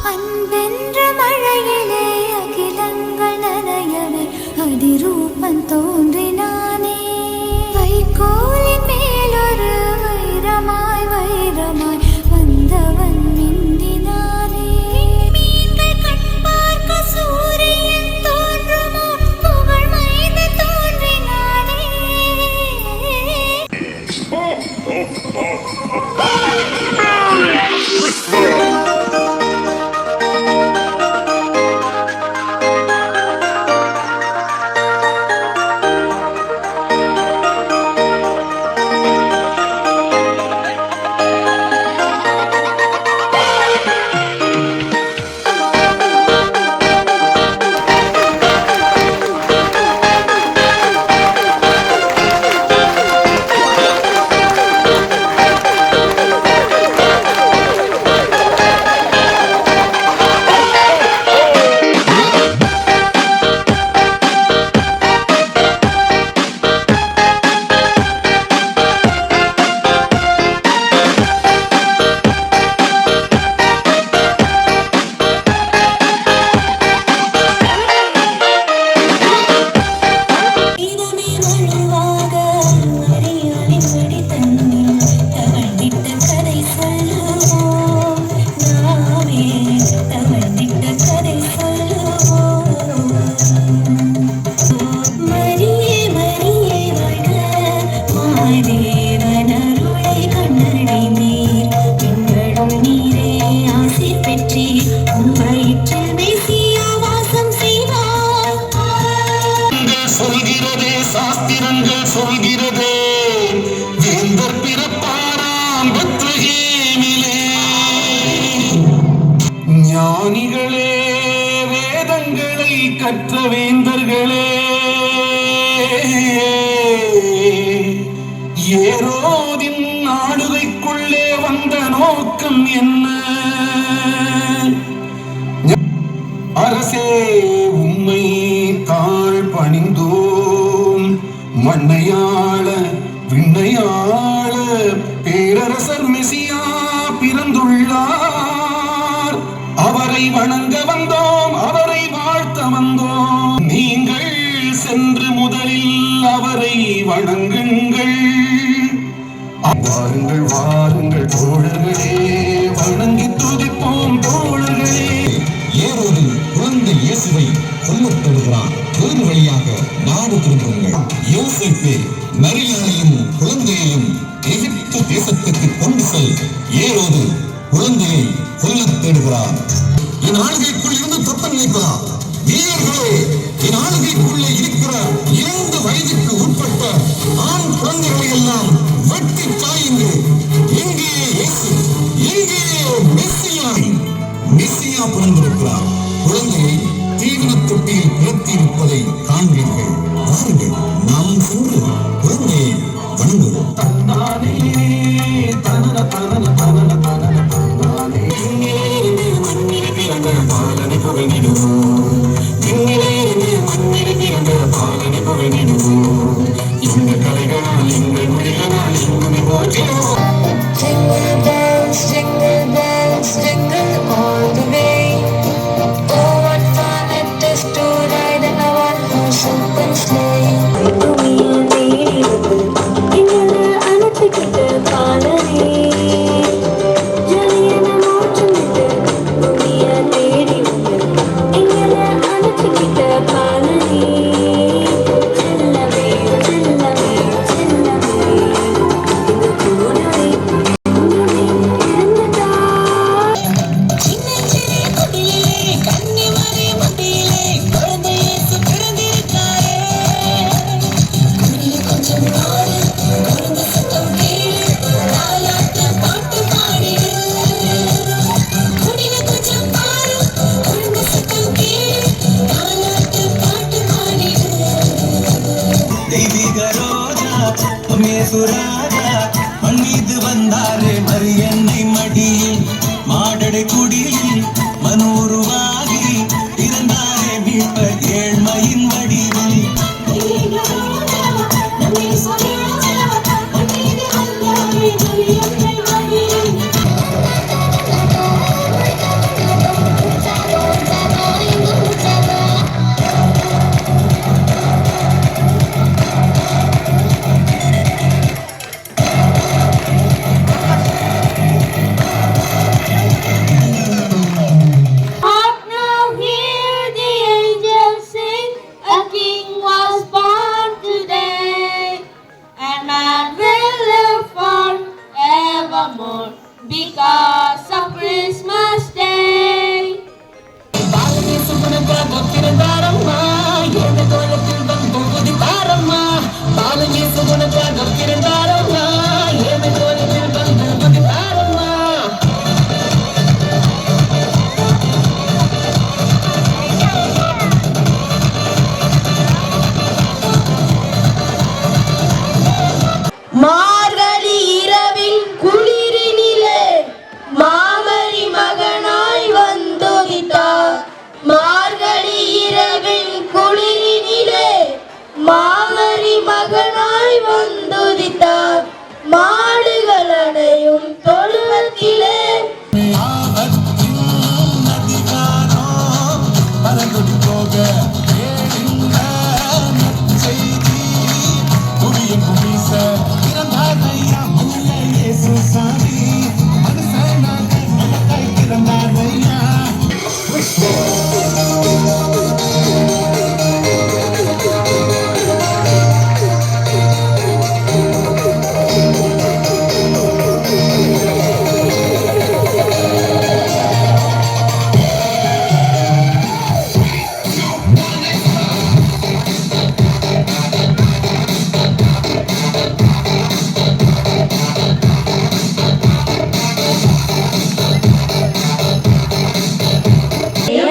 அன்பென்ற மழையிலே அகிலங்கள் நனையவே அதிரூபம் தோன்றினானே. வைக்கோலின் மேலொரு வைரமாய் வைரமாய் வந்தவன் மிந்தினானே. மீன்கள் கண் பார்க்க சூரியன் தோன்றுமோ புகழ் மைந்தன் தோன்றினானே. சாஸ்திரங்கள் சொல்கிறதே வேந்தர் பிறப்பாராம் பெத்லகேமிலே. ஞானிகளே வேதங்களை கற்ற வேந்தர்களே, ஏரோதின் ஆளுகைக்குள்ளே வந்த நோக்கம் என்ன? அரசே உம்மை தாழ் பணிந்தோம், மண்ணையாள விண்ணையாள பேரரசர் மெசியா பிறந்துள்ளார். அவரை வணங்க வந்தோம், அவரை வாழ்த்த வந்தோம். நீங்கள் சென்று முதலில் அவரை வணங்குங்கள். வாருங்கள் வாருங்கள் தோழர்களே, வணங்கி துதிப்போம் தோழர்களே. ஏரோது குழந்தை இயேசுவை கொல்லத் தொடுகிறான். வேறு வழியாக நாடு திரும்புங்கள். யோசேப்பே, மரியாளையும் குழந்தையையும் எகிப்து தேசத்துக்கு கொண்டு செல். ஏரோது குழந்தையை கொல்லத் தேடுகிறார். என் ஆளுகைக்குள் இருந்து தப்ப நினைப்பதா? வீரர்களே, என் ஆளுகைக்குள்ளே இருக்கிற 2 வயதுக்கு உட்பட்ட ஆண் குழந்தைகளை எல்லாம் வெட்டி சாயுங்கள். எங்கே இயேசு? எங்கே மெஸ்ஸியா? மெஸ்ஸியா பிறந்திருக்கிறார். குழந்தையை தீவன தொட்டியில் கிளத்தியிருப்பதை காண்பீர்கள். வாருங்கள், நாம் சென்று குழந்தையை வணங்குவோம். மன்மீது வந்தாரே மரியன்னை மடியில் மாடடை குடியில் மனோருவாகி இருந்தாரே மீட்பர் ஏழ்மையின் வடிவில்.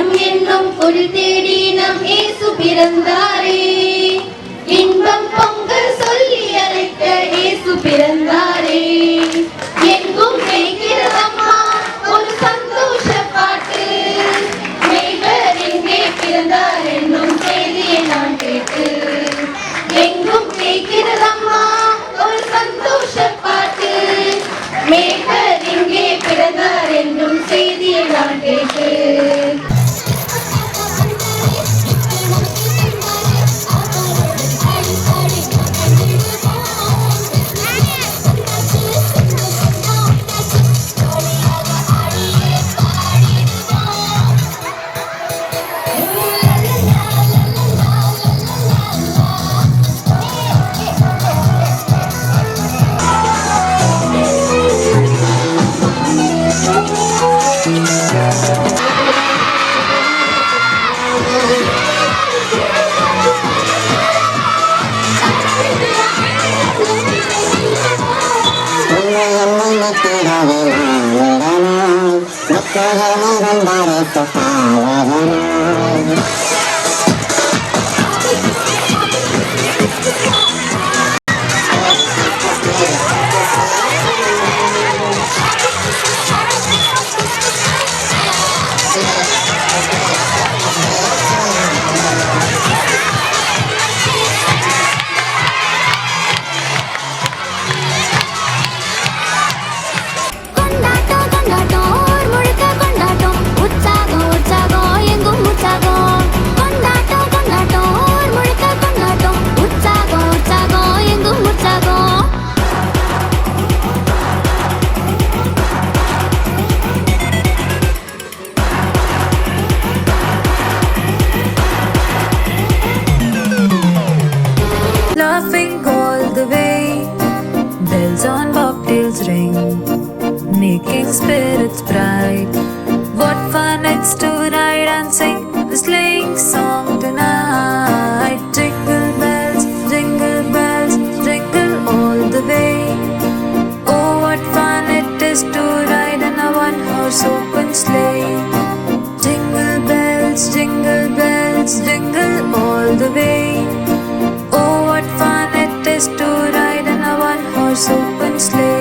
பெத்லஹேம் என்னும் புல் தேடி நம் இயேசு பிறந்தாரே. இன்பம் பொங்க சொல்லி அழைக்க இயேசு பிறந்தாரே. எங்கும் கேட்கிறதம்மா ஒரு சந்தோஷ பாட்டு. மேய்வர் எங்கே பிறந்தார் என்னும் செய்தியை நான் கேட்டு. எங்கும் கேட்கிறதம்மா ஒரு சந்தோஷ பாட்டு. மேய்வர் எங்கே பிறந்தார் என்னும் செய்தியை நான் கேட்டு. Laughing all the way, bells on bobtails ring, making spirits bright. What fun it's to ride and sing the sleighing song tonight. Jingle bells, jingle all the way. Oh, what fun it is to ride in a one-horse open sleigh. Jingle bells, jingle all the way. Oh, what fun it is to ride in a one-horse open sleigh.